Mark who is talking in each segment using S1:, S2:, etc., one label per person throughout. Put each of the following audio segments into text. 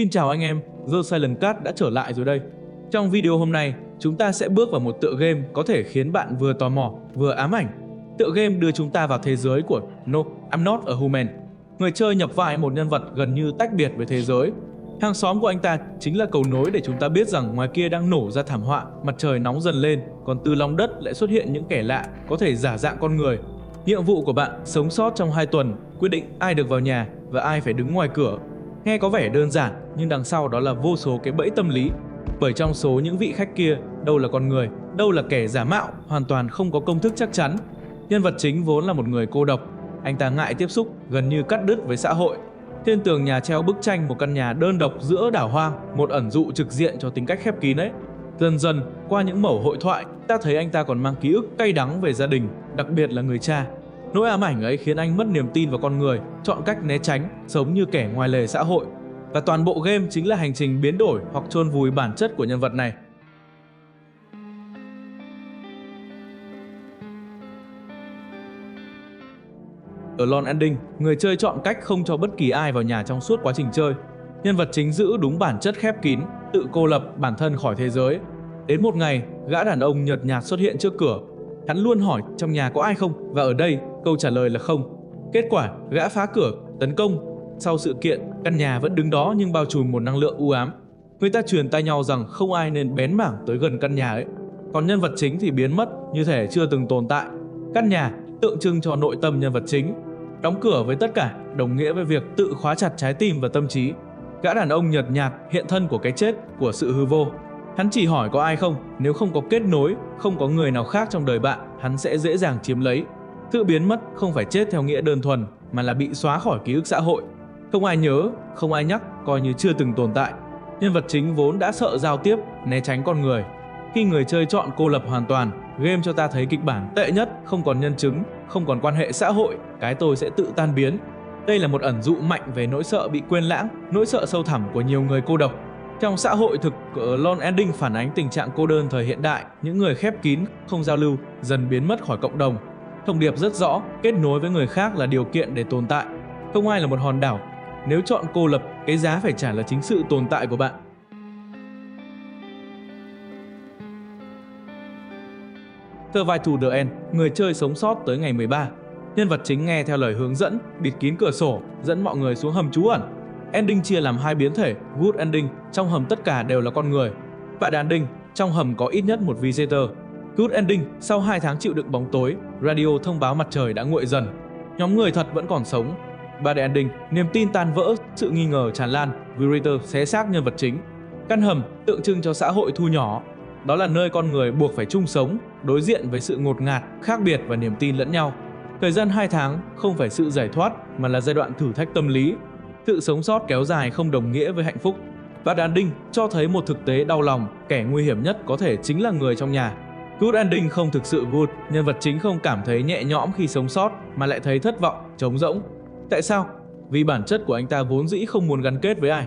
S1: Xin chào anh em, The Silent Cat đã trở lại rồi đây. Trong video hôm nay, chúng ta sẽ bước vào một tựa game có thể khiến bạn vừa tò mò, vừa ám ảnh. Tựa game đưa chúng ta vào thế giới của No, I'm Not a Human. Người chơi nhập vai một nhân vật gần như tách biệt với thế giới. Hàng xóm của anh ta chính là cầu nối để chúng ta biết rằng ngoài kia đang nổ ra thảm họa, mặt trời nóng dần lên, còn từ lòng đất lại xuất hiện những kẻ lạ có thể giả dạng con người. Nhiệm vụ của bạn sống sót trong 2 tuần, quyết định ai được vào nhà và ai phải đứng ngoài cửa. Nghe có vẻ đơn giản, nhưng đằng sau đó là vô số cái bẫy tâm lý. Bởi trong số những vị khách kia, đâu là con người, đâu là kẻ giả mạo, hoàn toàn không có công thức chắc chắn. Nhân vật chính vốn là một người cô độc. Anh ta ngại tiếp xúc, gần như cắt đứt với xã hội. Trên tường nhà treo bức tranh một căn nhà đơn độc giữa đảo hoang, một ẩn dụ trực diện cho tính cách khép kín ấy. Dần dần, qua những mẩu hội thoại, ta thấy anh ta còn mang ký ức cay đắng về gia đình, đặc biệt là người cha. Nỗi ám ảnh ấy khiến anh mất niềm tin vào con người, chọn cách né tránh, sống như kẻ ngoài lề xã hội. Và toàn bộ game chính là hành trình biến đổi hoặc chôn vùi bản chất của nhân vật này. Ở Lone Ending, người chơi chọn cách không cho bất kỳ ai vào nhà trong suốt quá trình chơi. Nhân vật chính giữ đúng bản chất khép kín, tự cô lập bản thân khỏi thế giới. Đến một ngày, gã đàn ông nhợt nhạt xuất hiện trước cửa. Hắn luôn hỏi trong nhà có ai không, và ở đây câu trả lời là không. Kết quả, gã phá cửa, tấn công. Sau sự kiện, căn nhà vẫn đứng đó nhưng bao trùm một năng lượng u ám. Người ta truyền tai nhau rằng không ai nên bén mảng tới gần căn nhà ấy. Còn nhân vật chính thì biến mất như thể chưa từng tồn tại. Căn nhà tượng trưng cho nội tâm nhân vật chính. Đóng cửa với tất cả đồng nghĩa với việc tự khóa chặt trái tim và tâm trí. Gã đàn ông nhợt nhạt hiện thân của cái chết, của sự hư vô. Hắn chỉ hỏi có ai không, nếu không có kết nối, không có người nào khác trong đời bạn, hắn sẽ dễ dàng chiếm lấy. Sự biến mất không phải chết theo nghĩa đơn thuần, mà là bị xóa khỏi ký ức xã hội. Không ai nhớ, không ai nhắc, coi như chưa từng tồn tại. Nhân vật chính vốn đã sợ giao tiếp, né tránh con người. Khi người chơi chọn cô lập hoàn toàn, game cho ta thấy kịch bản tệ nhất, không còn nhân chứng, không còn quan hệ xã hội, cái tôi sẽ tự tan biến. Đây là một ẩn dụ mạnh về nỗi sợ bị quên lãng, nỗi sợ sâu thẳm của nhiều người cô độc. Trong xã hội thực, Lone Ending phản ánh tình trạng cô đơn thời hiện đại, những người khép kín, không giao lưu, dần biến mất khỏi cộng đồng. Thông điệp rất rõ, kết nối với người khác là điều kiện để tồn tại. Không ai là một hòn đảo. Nếu chọn cô lập, cái giá phải trả là chính sự tồn tại của bạn. Survive to the End, người chơi sống sót tới ngày 13. Nhân vật chính nghe theo lời hướng dẫn, bịt kín cửa sổ, dẫn mọi người xuống hầm trú ẩn. Ending chia làm 2 biến thể, Good Ending, trong hầm tất cả đều là con người. Bad Ending, trong hầm có ít nhất một visitor. Good Ending, sau 2 tháng chịu đựng bóng tối, radio thông báo mặt trời đã nguội dần. Nhóm người thật vẫn còn sống. Bad Ending, niềm tin tan vỡ, sự nghi ngờ tràn lan, Vibrator xé xác nhân vật chính. Căn hầm tượng trưng cho xã hội thu nhỏ. Đó là nơi con người buộc phải chung sống, đối diện với sự ngột ngạt, khác biệt và niềm tin lẫn nhau. Thời gian 2 tháng không phải sự giải thoát mà là giai đoạn thử thách tâm lý. Sự sống sót kéo dài không đồng nghĩa với hạnh phúc. Bad Ending cho thấy một thực tế đau lòng, kẻ nguy hiểm nhất có thể chính là người trong nhà. Good Ending không thực sự good, nhân vật chính không cảm thấy nhẹ nhõm khi sống sót mà lại thấy thất vọng, trống rỗng. Tại sao? Vì bản chất của anh ta vốn dĩ không muốn gắn kết với ai.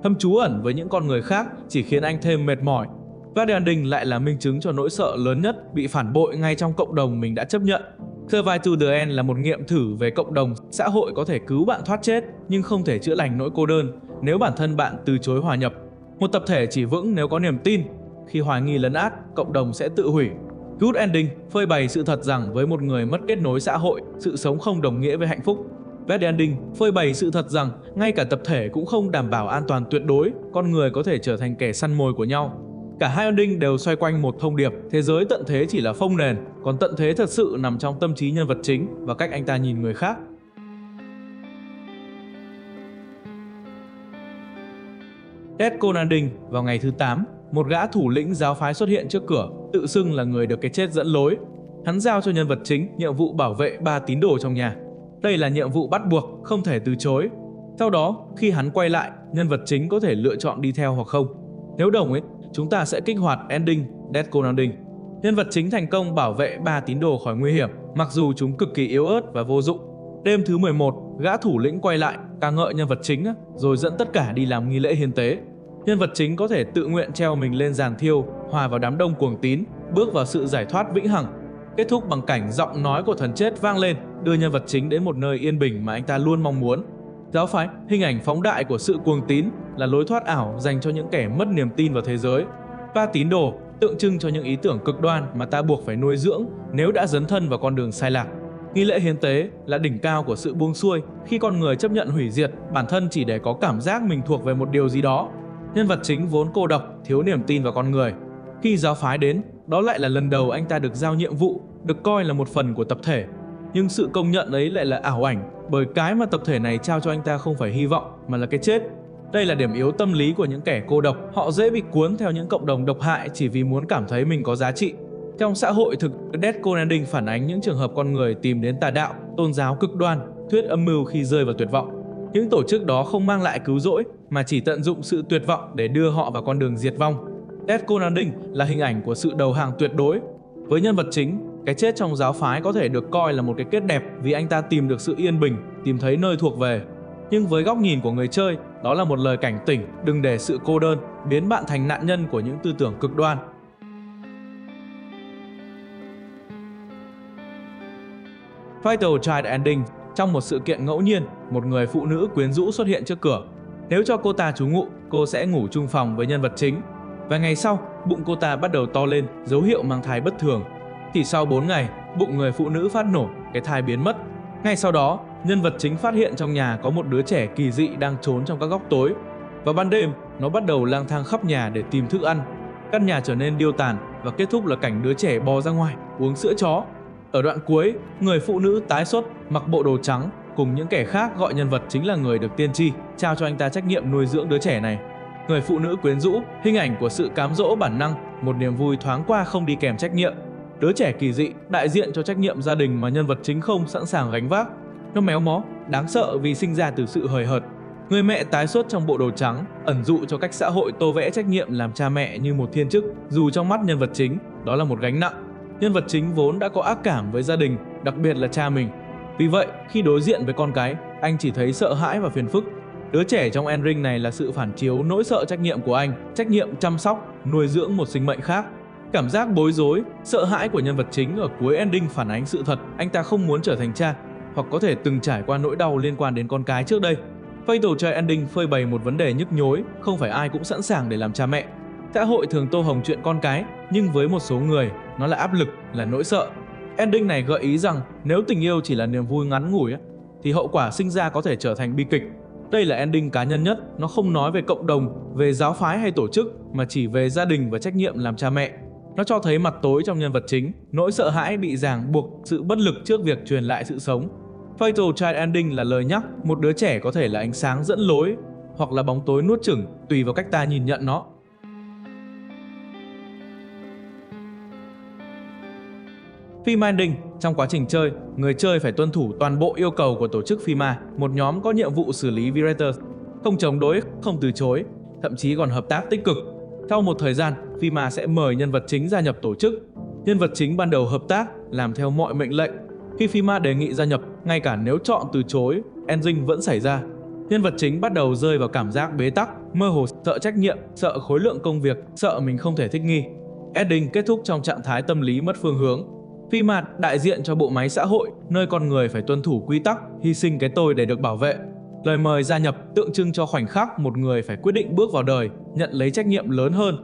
S1: Hầm trú ẩn với những con người khác chỉ khiến anh thêm mệt mỏi. Bad Ending lại là minh chứng cho nỗi sợ lớn nhất, bị phản bội ngay trong cộng đồng mình đã chấp nhận. Survive to the End là một nghiệm thử về cộng đồng, xã hội có thể cứu bạn thoát chết nhưng không thể chữa lành nỗi cô đơn nếu bản thân bạn từ chối hòa nhập. Một tập thể chỉ vững nếu có niềm tin. Khi hoài nghi lấn át, cộng đồng sẽ tự hủy. Good Ending phơi bày sự thật rằng với một người mất kết nối xã hội, sự sống không đồng nghĩa với hạnh phúc. Bad Ending phơi bày sự thật rằng ngay cả tập thể cũng không đảm bảo an toàn tuyệt đối, con người có thể trở thành kẻ săn mồi của nhau. Cả hai ending đều xoay quanh một thông điệp, thế giới tận thế chỉ là phông nền, còn tận thế thật sự nằm trong tâm trí nhân vật chính và cách anh ta nhìn người khác. Dead Cold Ending, vào ngày thứ 8, một gã thủ lĩnh giáo phái xuất hiện trước cửa, tự xưng là người được cái chết dẫn lối. Hắn giao cho nhân vật chính nhiệm vụ bảo vệ 3 tín đồ trong nhà. Đây là nhiệm vụ bắt buộc, không thể từ chối. Sau đó, khi hắn quay lại, nhân vật chính có thể lựa chọn đi theo hoặc không. Nếu đồng ý, chúng ta sẽ kích hoạt ending, Dead Cold Ending. Nhân vật chính thành công bảo vệ 3 tín đồ khỏi nguy hiểm, mặc dù chúng cực kỳ yếu ớt và vô dụng. Đêm thứ 11, gã thủ lĩnh quay lại, ca ngợi nhân vật chính, rồi dẫn tất cả đi làm nghi lễ hiến tế. Nhân vật chính có thể tự nguyện treo mình lên giàn thiêu, hòa vào đám đông cuồng tín, bước vào sự giải thoát vĩnh hằng. Kết thúc bằng cảnh giọng nói của thần chết vang lên, đưa nhân vật chính đến một nơi yên bình mà anh ta luôn mong muốn. Giáo phái, hình ảnh phóng đại của sự cuồng tín, là lối thoát ảo dành cho những kẻ mất niềm tin vào thế giới. Và tín đồ tượng trưng cho những ý tưởng cực đoan mà ta buộc phải nuôi dưỡng nếu đã dấn thân vào con đường sai lạc. Nghi lễ hiến tế là đỉnh cao của sự buông xuôi khi con người chấp nhận hủy diệt bản thân chỉ để có cảm giác mình thuộc về một điều gì đó. Nhân vật chính vốn cô độc, thiếu niềm tin vào con người. Khi giáo phái đến, đó lại là lần đầu anh ta được giao nhiệm vụ, được coi là một phần của tập thể. Nhưng sự công nhận ấy lại là ảo ảnh, bởi cái mà tập thể này trao cho anh ta không phải hy vọng mà là cái chết. Đây là điểm yếu tâm lý của những kẻ cô độc, họ dễ bị cuốn theo những cộng đồng độc hại chỉ vì muốn cảm thấy mình có giá trị. Trong xã hội thực, Death Cone Ending phản ánh những trường hợp con người tìm đến tà đạo, tôn giáo cực đoan, thuyết âm mưu khi rơi vào tuyệt vọng. Những tổ chức đó không mang lại cứu rỗi mà chỉ tận dụng sự tuyệt vọng để đưa họ vào con đường diệt vong. Death Cone Ending là hình ảnh của sự đầu hàng tuyệt đối. Với nhân vật chính, cái chết trong giáo phái có thể được coi là một cái kết đẹp vì anh ta tìm được sự yên bình, tìm thấy nơi thuộc về. Nhưng với góc nhìn của người chơi, đó là một lời cảnh tỉnh, đừng để sự cô đơn biến bạn thành nạn nhân của những tư tưởng cực đoan. Fatal Child Ending. Trong một sự kiện ngẫu nhiên, một người phụ nữ quyến rũ xuất hiện trước cửa. Nếu cho cô ta trú ngụ, cô sẽ ngủ chung phòng với nhân vật chính. Và ngày sau, bụng cô ta bắt đầu to lên, dấu hiệu mang thai bất thường. Chỉ sau 4 ngày, bụng người phụ nữ phát nổ, cái thai biến mất. Ngay sau đó, nhân vật chính phát hiện trong nhà có một đứa trẻ kỳ dị đang trốn trong các góc tối. Vào ban đêm, nó bắt đầu lang thang khắp nhà để tìm thức ăn. Căn nhà trở nên điêu tàn và kết thúc là cảnh đứa trẻ bò ra ngoài, uống sữa chó. Ở đoạn cuối, người phụ nữ tái xuất, mặc bộ đồ trắng, cùng những kẻ khác gọi nhân vật chính là người được tiên tri, trao cho anh ta trách nhiệm nuôi dưỡng đứa trẻ này. Người phụ nữ quyến rũ, hình ảnh của sự cám dỗ bản năng, một niềm vui thoáng qua không đi kèm trách nhiệm. Đứa trẻ kỳ dị, đại diện cho trách nhiệm gia đình mà nhân vật chính không sẵn sàng gánh vác. Nó méo mó, đáng sợ vì sinh ra từ sự hời hợt. Người mẹ tái xuất trong bộ đồ trắng, ẩn dụ cho cách xã hội tô vẽ trách nhiệm làm cha mẹ như một thiên chức, dù trong mắt nhân vật chính, đó là một gánh nặng. Nhân vật chính vốn đã có ác cảm với gia đình, đặc biệt là cha mình. Vì vậy, khi đối diện với con cái, anh chỉ thấy sợ hãi và phiền phức. Đứa trẻ trong Ending này là sự phản chiếu nỗi sợ trách nhiệm của anh, trách nhiệm chăm sóc, nuôi dưỡng một sinh mệnh khác. Cảm giác bối rối, sợ hãi của nhân vật chính ở cuối Ending phản ánh sự thật anh ta không muốn trở thành cha, hoặc có thể từng trải qua nỗi đau liên quan đến con cái trước đây. Fatal Child Ending phơi bày một vấn đề nhức nhối, không phải ai cũng sẵn sàng để làm cha mẹ. Xã hội thường tô hồng chuyện con cái, nhưng với một số người, nó là áp lực, là nỗi sợ. Ending này gợi ý rằng nếu tình yêu chỉ là niềm vui ngắn ngủi thì hậu quả sinh ra có thể trở thành bi kịch. Đây là ending cá nhân nhất, nó không nói về cộng đồng, về giáo phái hay tổ chức, mà chỉ về gia đình và trách nhiệm làm cha mẹ. Nó cho thấy mặt tối trong nhân vật chính, nỗi sợ hãi bị ràng buộc, sự bất lực trước việc truyền lại sự sống. Fatal Child Ending là lời nhắc một đứa trẻ có thể là ánh sáng dẫn lối, hoặc là bóng tối nuốt chửng, tùy vào cách ta nhìn nhận nó. FEMA Ending. Trong quá trình chơi, người chơi phải tuân thủ toàn bộ yêu cầu của tổ chức FEMA, một nhóm có nhiệm vụ xử lý Virator, không chống đối, không từ chối, thậm chí còn hợp tác tích cực. Sau một thời gian, FEMA sẽ mời nhân vật chính gia nhập tổ chức. Nhân vật chính ban đầu hợp tác, làm theo mọi mệnh lệnh. Khi FEMA đề nghị gia nhập, ngay cả nếu chọn từ chối, ending vẫn xảy ra. Nhân vật chính bắt đầu rơi vào cảm giác bế tắc, mơ hồ, sợ trách nhiệm, sợ khối lượng công việc, sợ mình không thể thích nghi. Ending kết thúc trong trạng thái tâm lý mất phương hướng. FEMA đại diện cho bộ máy xã hội, nơi con người phải tuân thủ quy tắc, hy sinh cái tôi để được bảo vệ. Lời mời gia nhập tượng trưng cho khoảnh khắc một người phải quyết định bước vào đời, nhận lấy trách nhiệm lớn hơn.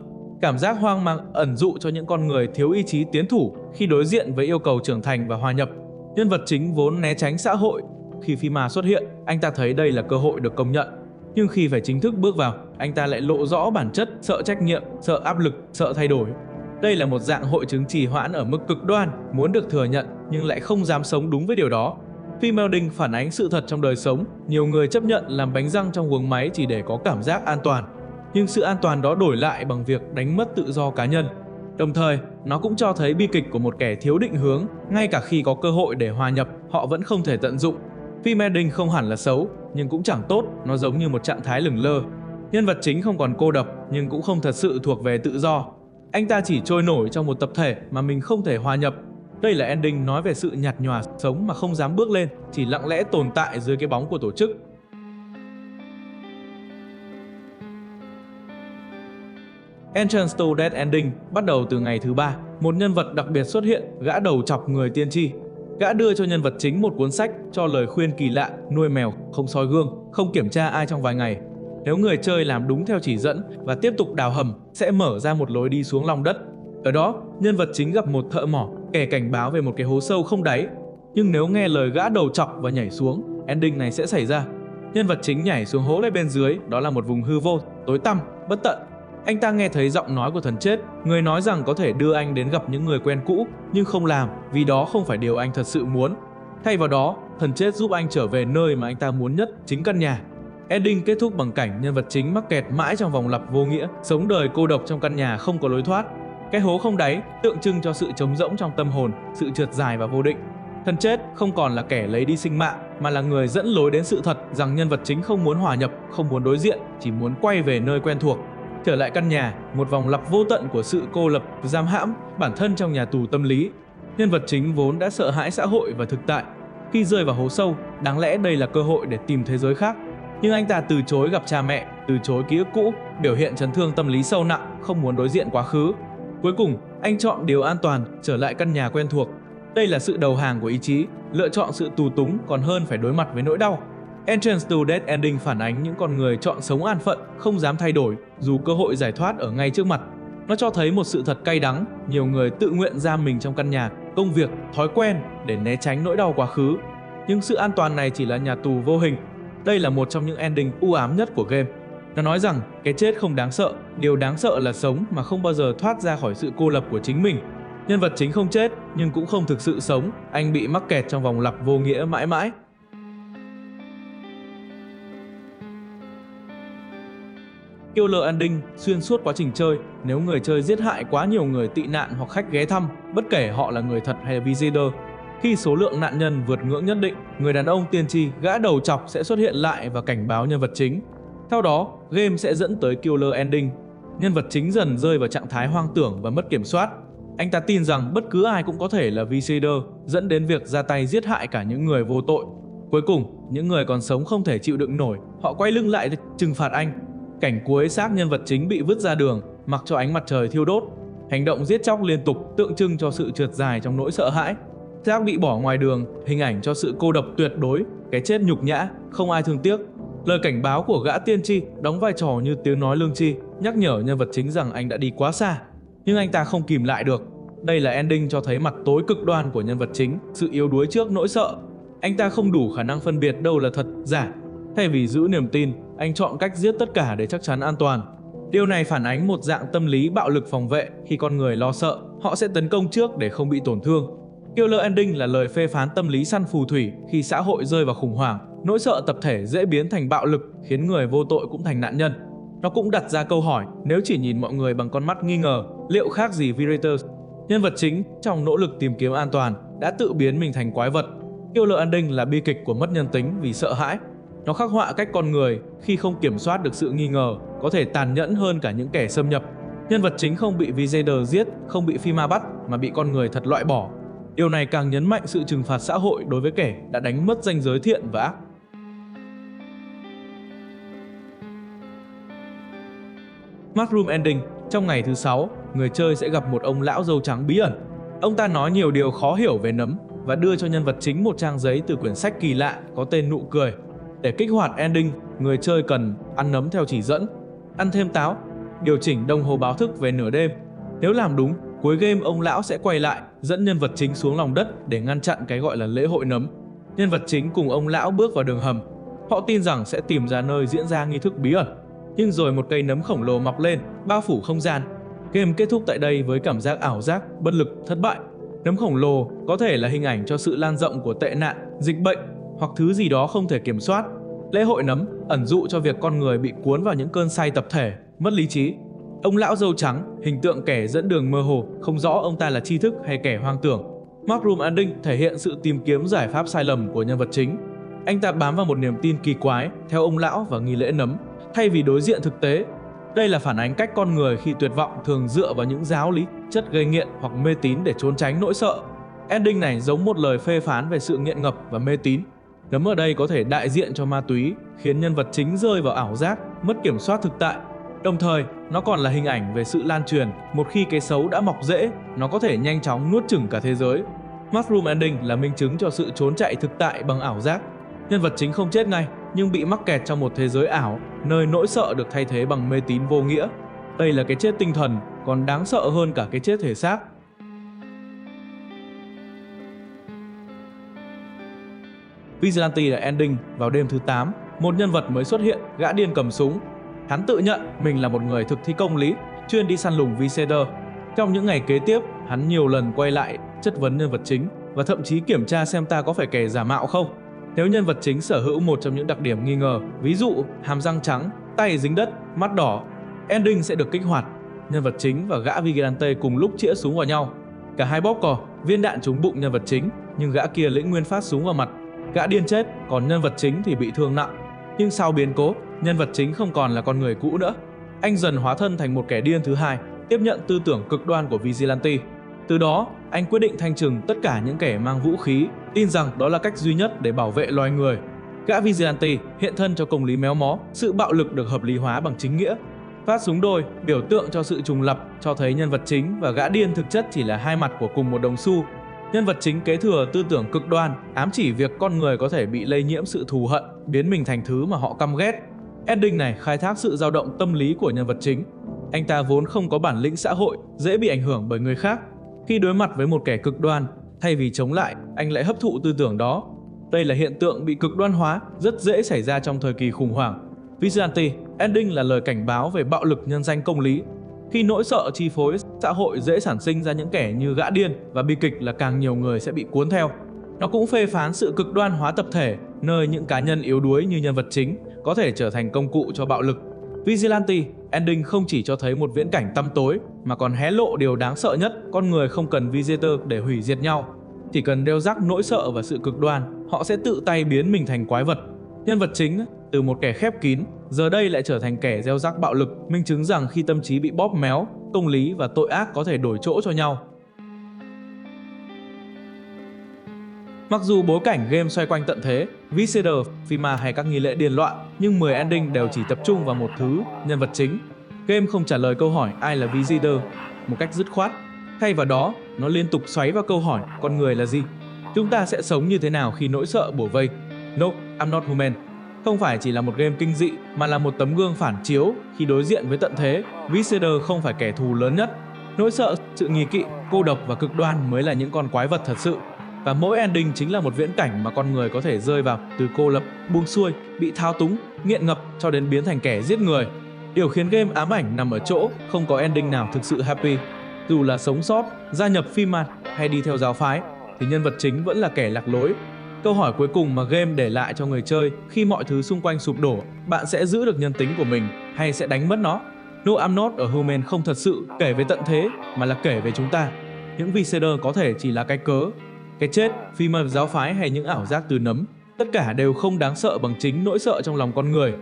S1: Cảm giác hoang mang ẩn dụ cho những con người thiếu ý chí tiến thủ khi đối diện với yêu cầu trưởng thành và hòa nhập. Nhân vật chính vốn né tránh xã hội. Khi FEMA xuất hiện, anh ta thấy đây là cơ hội được công nhận. Nhưng khi phải chính thức bước vào, anh ta lại lộ rõ bản chất sợ trách nhiệm, sợ áp lực, sợ thay đổi. Đây là một dạng hội chứng trì hoãn ở mức cực đoan, muốn được thừa nhận nhưng lại không dám sống đúng với điều đó. FEMA Ending phản ánh sự thật trong đời sống, nhiều người chấp nhận làm bánh răng trong guồng máy chỉ để có cảm giác an toàn. Nhưng sự an toàn đó đổi lại bằng việc đánh mất tự do cá nhân. Đồng thời, nó cũng cho thấy bi kịch của một kẻ thiếu định hướng, ngay cả khi có cơ hội để hòa nhập, họ vẫn không thể tận dụng. FEMA Ending không hẳn là xấu, nhưng cũng chẳng tốt, nó giống như một trạng thái lửng lơ. Nhân vật chính không còn cô độc, nhưng cũng không thật sự thuộc về tự do. Anh ta chỉ trôi nổi trong một tập thể mà mình không thể hòa nhập. Đây là ending nói về sự nhạt nhòa sống mà không dám bước lên, chỉ lặng lẽ tồn tại dưới cái bóng của tổ chức. Entrance to Death Ending bắt đầu từ ngày thứ 3, một nhân vật đặc biệt xuất hiện, gã đầu chọc người tiên tri. Gã đưa cho nhân vật chính một cuốn sách cho lời khuyên kỳ lạ, nuôi mèo, không soi gương, không kiểm tra ai trong vài ngày. Nếu người chơi làm đúng theo chỉ dẫn và tiếp tục đào hầm, sẽ mở ra một lối đi xuống lòng đất. Ở đó, nhân vật chính gặp một thợ mỏ kẻ cảnh báo về một cái hố sâu không đáy. Nhưng nếu nghe lời gã đầu trọc và nhảy xuống, ending này sẽ xảy ra. Nhân vật chính nhảy xuống hố lên bên dưới, đó là một vùng hư vô, tối tăm, bất tận. Anh ta nghe thấy giọng nói của thần chết, người nói rằng có thể đưa anh đến gặp những người quen cũ, nhưng không làm vì đó không phải điều anh thật sự muốn. Thay vào đó, thần chết giúp anh trở về nơi mà anh ta muốn nhất, chính căn nhà. Ending kết thúc bằng cảnh nhân vật chính mắc kẹt mãi trong vòng lặp vô nghĩa, sống đời cô độc trong căn nhà không có lối thoát. Cái hố không đáy tượng trưng cho sự trống rỗng trong tâm hồn, sự trượt dài và vô định. Thần chết không còn là kẻ lấy đi sinh mạng, mà là người dẫn lối đến sự thật rằng nhân vật chính không muốn hòa nhập, không muốn đối diện, chỉ muốn quay về nơi quen thuộc. Trở lại căn nhà, một vòng lặp vô tận của sự cô lập, giam hãm, bản thân trong nhà tù tâm lý. Nhân vật chính vốn đã sợ hãi xã hội và thực tại. Khi rơi vào hố sâu, đáng lẽ đây là cơ hội để tìm thế giới khác. Nhưng anh ta từ chối gặp cha mẹ, từ chối ký ức cũ, biểu hiện chấn thương tâm lý sâu nặng, không muốn đối diện quá khứ. Cuối cùng, anh chọn điều an toàn, trở lại căn nhà quen thuộc. Đây là sự đầu hàng của ý chí, lựa chọn sự tù túng còn hơn phải đối mặt với nỗi đau. Entrance to Death Ending phản ánh những con người chọn sống an phận, không dám thay đổi dù cơ hội giải thoát ở ngay trước mặt. Nó cho thấy một sự thật cay đắng, nhiều người tự nguyện giam mình trong căn nhà, công việc, thói quen để né tránh nỗi đau quá khứ. Nhưng sự an toàn này chỉ là nhà tù vô hình. Đây là một trong những ending u ám nhất của game. Nó nói rằng cái chết không đáng sợ, điều đáng sợ là sống mà không bao giờ thoát ra khỏi sự cô lập của chính mình. Nhân vật chính không chết nhưng cũng không thực sự sống, anh bị mắc kẹt trong vòng lặp vô nghĩa mãi mãi. Killer ending xuyên suốt quá trình chơi, nếu người chơi giết hại quá nhiều người tị nạn hoặc khách ghé thăm, bất kể họ là người thật hay visitor. Khi số lượng nạn nhân vượt ngưỡng nhất định, người đàn ông tiên tri, gã đầu trọc sẽ xuất hiện lại và cảnh báo nhân vật chính. Theo đó, game sẽ dẫn tới killer ending. Nhân vật chính dần rơi vào trạng thái hoang tưởng và mất kiểm soát. Anh ta tin rằng bất cứ ai cũng có thể là visitor, dẫn đến việc ra tay giết hại cả những người vô tội. Cuối cùng, những người còn sống không thể chịu đựng nổi, họ quay lưng lại để trừng phạt anh. Cảnh cuối xác nhân vật chính bị vứt ra đường, mặc cho ánh mặt trời thiêu đốt. Hành động giết chóc liên tục tượng trưng cho sự trượt dài trong nỗi sợ hãi. Xác bị bỏ ngoài đường, hình ảnh cho sự cô độc tuyệt đối, cái chết nhục nhã, không ai thương tiếc. Lời cảnh báo của gã tiên tri đóng vai trò như tiếng nói lương tri, nhắc nhở nhân vật chính rằng anh đã đi quá xa. Nhưng anh ta không kìm lại được. Đây là ending cho thấy mặt tối cực đoan của nhân vật chính, sự yếu đuối trước nỗi sợ. Anh ta không đủ khả năng phân biệt đâu là thật, giả. Thay vì giữ niềm tin, anh chọn cách giết tất cả để chắc chắn an toàn. Điều này phản ánh một dạng tâm lý bạo lực phòng vệ. Khi con người lo sợ, họ sẽ tấn công trước để không bị tổn thương. Killer ending là lời phê phán tâm lý săn phù thủy. Khi xã hội rơi vào khủng hoảng, nỗi sợ tập thể dễ biến thành bạo lực, khiến người vô tội cũng thành nạn nhân. Nó cũng đặt ra câu hỏi, nếu chỉ nhìn mọi người bằng con mắt nghi ngờ, liệu khác gì Veritas? Nhân vật chính, trong nỗ lực tìm kiếm an toàn, đã tự biến mình thành quái vật. Killer ending là bi kịch của mất nhân tính vì sợ hãi. Nó khắc họa cách con người, khi không kiểm soát được sự nghi ngờ, có thể tàn nhẫn hơn cả những kẻ xâm nhập. Nhân vật chính không bị Visitor giết, không bị Phima bắt, mà bị con người thật loại bỏ. Điều này càng nhấn mạnh sự trừng phạt xã hội đối với kẻ đã đánh mất ranh giới thiện và ác. Mushroom ending. Trong ngày thứ 6, người chơi sẽ gặp một ông lão râu trắng bí ẩn. Ông ta nói nhiều điều khó hiểu về nấm và đưa cho nhân vật chính một trang giấy từ quyển sách kỳ lạ có tên Nụ cười. Để kích hoạt ending, người chơi cần ăn nấm theo chỉ dẫn, ăn thêm táo, điều chỉnh đồng hồ báo thức về nửa đêm. Nếu làm đúng, cuối game ông lão sẽ quay lại, dẫn nhân vật chính xuống lòng đất để ngăn chặn cái gọi là lễ hội nấm. Nhân vật chính cùng ông lão bước vào đường hầm. Họ tin rằng sẽ tìm ra nơi diễn ra nghi thức bí ẩn. Nhưng rồi một cây nấm khổng lồ mọc lên, bao phủ không gian. Game kết thúc tại đây với cảm giác ảo giác, bất lực, thất bại. Nấm khổng lồ có thể là hình ảnh cho sự lan rộng của tệ nạn, dịch bệnh hoặc thứ gì đó không thể kiểm soát. Lễ hội nấm ẩn dụ cho việc con người bị cuốn vào những cơn say tập thể, mất lý trí. Ông lão râu trắng, hình tượng kẻ dẫn đường mơ hồ, không rõ ông ta là tri thức hay kẻ hoang tưởng. Mushroom ending thể hiện sự tìm kiếm giải pháp sai lầm của nhân vật chính. Anh ta bám vào một niềm tin kỳ quái theo ông lão và nghi lễ nấm, thay vì đối diện thực tế. Đây là phản ánh cách con người khi tuyệt vọng thường dựa vào những giáo lý, chất gây nghiện hoặc mê tín để trốn tránh nỗi sợ. Ending này giống một lời phê phán về sự nghiện ngập và mê tín. Nấm ở đây có thể đại diện cho ma túy, khiến nhân vật chính rơi vào ảo giác, mất kiểm soát thực tại. Đồng thời, nó còn là hình ảnh về sự lan truyền. Một khi cái xấu đã mọc rễ, nó có thể nhanh chóng nuốt chửng cả thế giới. Mushroom ending là minh chứng cho sự trốn chạy thực tại bằng ảo giác. Nhân vật chính không chết ngay, nhưng bị mắc kẹt trong một thế giới ảo, nơi nỗi sợ được thay thế bằng mê tín vô nghĩa. Đây là cái chết tinh thần, còn đáng sợ hơn cả cái chết thể xác. Vigilante là ending. Vào đêm thứ 8, một nhân vật mới xuất hiện, gã điên cầm súng. Hắn tự nhận mình là một người thực thi công lý, chuyên đi săn lùng Visitor. Trong những ngày kế tiếp, hắn nhiều lần quay lại chất vấn nhân vật chính và thậm chí kiểm tra xem ta có phải kẻ giả mạo không. Nếu nhân vật chính sở hữu một trong những đặc điểm nghi ngờ, ví dụ hàm răng trắng, tay dính đất, mắt đỏ, ending sẽ được kích hoạt. Nhân vật chính và gã Vigilante cùng lúc chĩa súng vào nhau. Cả hai bóp cò, viên đạn trúng bụng nhân vật chính, nhưng gã kia lĩnh nguyên phát súng vào mặt. Gã điên chết, còn nhân vật chính thì bị thương nặng. Nhưng sau biến cố, nhân vật chính không còn là con người cũ nữa. Anh dần hóa thân thành một kẻ điên thứ hai, tiếp nhận tư tưởng cực đoan của Vigilante. Từ đó, anh quyết định thanh trừng tất cả những kẻ mang vũ khí, tin rằng đó là cách duy nhất để bảo vệ loài người. Gã Vigilante hiện thân cho công lý méo mó, sự bạo lực được hợp lý hóa bằng chính nghĩa. Phát súng đôi, biểu tượng cho sự trùng lập, cho thấy nhân vật chính và gã điên thực chất chỉ là hai mặt của cùng một đồng xu. Nhân vật chính kế thừa tư tưởng cực đoan, ám chỉ việc con người có thể bị lây nhiễm sự thù hận, biến mình thành thứ mà họ căm ghét. Ending này khai thác sự dao động tâm lý của nhân vật chính. Anh ta vốn không có bản lĩnh xã hội, dễ bị ảnh hưởng bởi người khác. Khi đối mặt với một kẻ cực đoan, thay vì chống lại, anh lại hấp thụ tư tưởng đó. Đây là hiện tượng bị cực đoan hóa, rất dễ xảy ra trong thời kỳ khủng hoảng. Vigilante ending là lời cảnh báo về bạo lực nhân danh công lý. Khi nỗi sợ chi phối xã hội dễ sản sinh ra những kẻ như gã điên, và bi kịch là càng nhiều người sẽ bị cuốn theo. Nó cũng phê phán sự cực đoan hóa tập thể, nơi những cá nhân yếu đuối như nhân vật chính có thể trở thành công cụ cho bạo lực. Vigilante ending không chỉ cho thấy một viễn cảnh tăm tối, mà còn hé lộ điều đáng sợ nhất: con người không cần Visitor để hủy diệt nhau. Chỉ cần đeo rắc nỗi sợ và sự cực đoan, họ sẽ tự tay biến mình thành quái vật. Nhân vật chính, từ một kẻ khép kín, giờ đây lại trở thành kẻ gieo rắc bạo lực, minh chứng rằng khi tâm trí bị bóp méo, công lý và tội ác có thể đổi chỗ cho nhau. Mặc dù bối cảnh game xoay quanh tận thế, Visitor, phi ma hay các nghi lễ điên loạn, nhưng 10 ending đều chỉ tập trung vào một thứ: nhân vật chính. Game không trả lời câu hỏi ai là Visitor một cách dứt khoát. Thay vào đó, nó liên tục xoáy vào câu hỏi con người là gì? Chúng ta sẽ sống như thế nào khi nỗi sợ bủa vây? No, I'm not human không phải chỉ là một game kinh dị, mà là một tấm gương phản chiếu. Khi đối diện với tận thế, Visitor không phải kẻ thù lớn nhất. Nỗi sợ, sự nghi kỵ, cô độc và cực đoan mới là những con quái vật thật sự. Và mỗi ending chính là một viễn cảnh mà con người có thể rơi vào, từ cô lập, buông xuôi, bị thao túng, nghiện ngập cho đến biến thành kẻ giết người. Điều khiến game ám ảnh nằm ở chỗ không có ending nào thực sự happy. Dù là sống sót, gia nhập phi mạt hay đi theo giáo phái, thì nhân vật chính vẫn là kẻ lạc lối. Câu hỏi cuối cùng mà game để lại cho người chơi: khi mọi thứ xung quanh sụp đổ, bạn sẽ giữ được nhân tính của mình hay sẽ đánh mất nó? No, I'm not a human không thật sự kể về tận thế, mà là kể về chúng ta. Những Visitor có thể chỉ là cái cớ. Cái chết, phi ma giáo phái hay những ảo giác từ nấm, tất cả đều không đáng sợ bằng chính nỗi sợ trong lòng con người.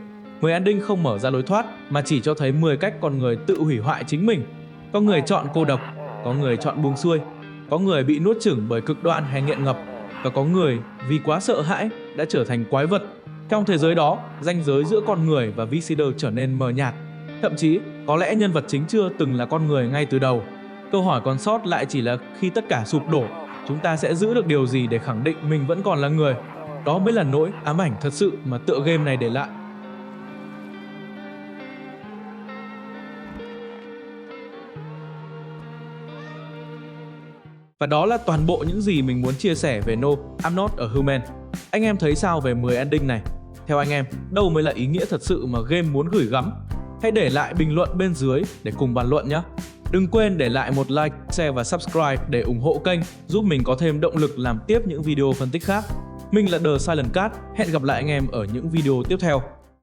S1: 10 ending không mở ra lối thoát, mà chỉ cho thấy 10 cách con người tự hủy hoại chính mình. Có người chọn cô độc, có người chọn buông xuôi, có người bị nuốt chửng bởi cực đoan hay nghiện ngập, và có người vì quá sợ hãi đã trở thành quái vật. Trong thế giới đó, ranh giới giữa con người và Visitor trở nên mờ nhạt. Thậm chí, có lẽ nhân vật chính chưa từng là con người ngay từ đầu. Câu hỏi còn sót lại chỉ là khi tất cả sụp đổ, chúng ta sẽ giữ được điều gì để khẳng định mình vẫn còn là người? Đó mới là nỗi ám ảnh thật sự mà tựa game này để lại. Và đó là toàn bộ những gì mình muốn chia sẻ về No, I'm not a human. Anh em thấy sao về 10 ending này? Theo anh em, đâu mới là ý nghĩa thật sự mà game muốn gửi gắm? Hãy để lại bình luận bên dưới để cùng bàn luận nhé! Đừng quên để lại một like, share và subscribe để ủng hộ kênh, giúp mình có thêm động lực làm tiếp những video phân tích khác. Mình là The Silent Cat, hẹn gặp lại anh em ở những video tiếp theo.